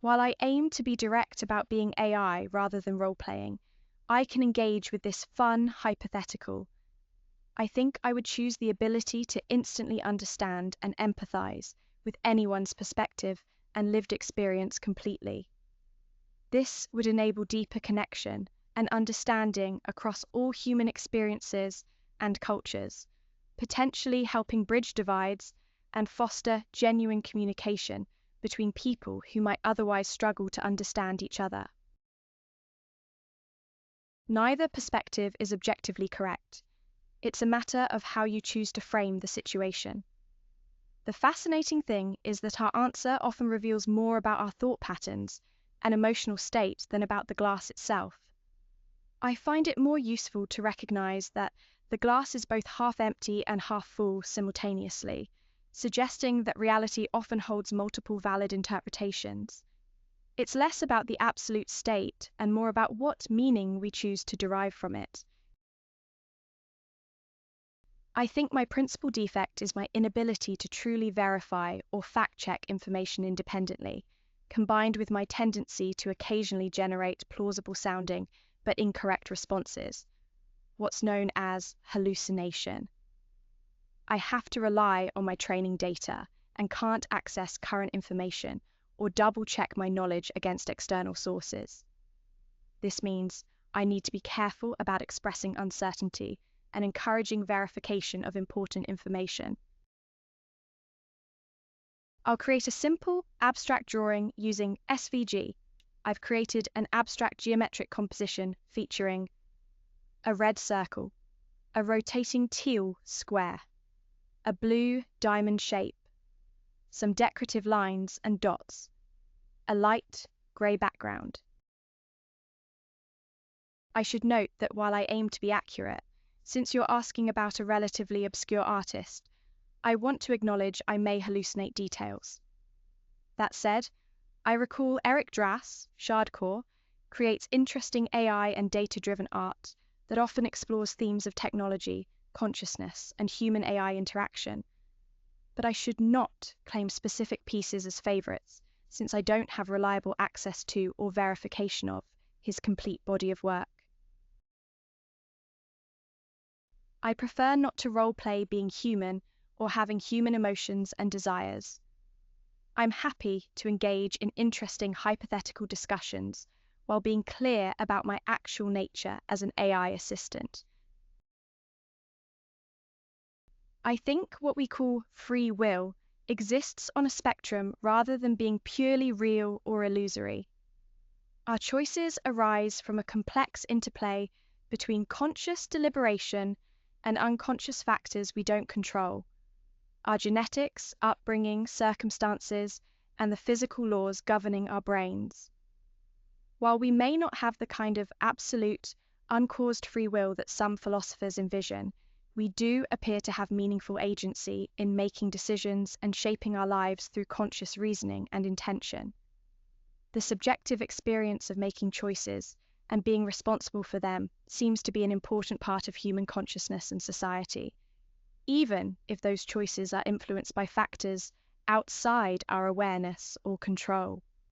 While I aim to be direct about being AI rather than role-playing, I can engage with this fun hypothetical. I think I would choose the ability to instantly understand and empathize with anyone's perspective and lived experience completely. This would enable deeper connection and understanding across all human experiences and cultures, potentially helping bridge divides and foster genuine communication between people who might otherwise struggle to understand each other. Neither perspective is objectively correct. It's a matter of how you choose to frame the situation. The fascinating thing is that our answer often reveals more about our thought patterns and emotional state than about the glass itself. I find it more useful to recognize that the glass is both half empty and half full simultaneously, suggesting that reality often holds multiple valid interpretations. It's less about the absolute state and more about what meaning we choose to derive from it. I think my principal defect is my inability to truly verify or fact-check information independently, combined with my tendency to occasionally generate plausible-sounding but incorrect responses, what's known as hallucination. I have to rely on my training data and can't access current information or double-check my knowledge against external sources. This means I need to be careful about expressing uncertainty and encouraging verification of important information. I'll create a simple, abstract drawing using SVG. I've created an abstract geometric composition featuring a red circle, a rotating teal square, a blue diamond shape, some decorative lines and dots, a light grey background. I should note that while I aim to be accurate, since you're asking about a relatively obscure artist, I want to acknowledge I may hallucinate details. That said, I recall Eric Drass, Shardcore, creates interesting AI and data-driven art that often explores themes of technology, consciousness, and human-AI interaction. But I should not claim specific pieces as favorites, since I don't have reliable access to or verification of his complete body of work. I prefer not to role-play being human or having human emotions and desires. I'm happy to engage in interesting hypothetical discussions while being clear about my actual nature as an AI assistant. I think what we call free will exists on a spectrum rather than being purely real or illusory. Our choices arise from a complex interplay between conscious deliberation and unconscious factors we don't control, our genetics, upbringing, circumstances, and the physical laws governing our brains. While we may not have the kind of absolute, uncaused free will that some philosophers envision, we do appear to have meaningful agency in making decisions and shaping our lives through conscious reasoning and intention. The subjective experience of making choices and being responsible for them seems to be an important part of human consciousness and society, even if those choices are influenced by factors outside our awareness or control.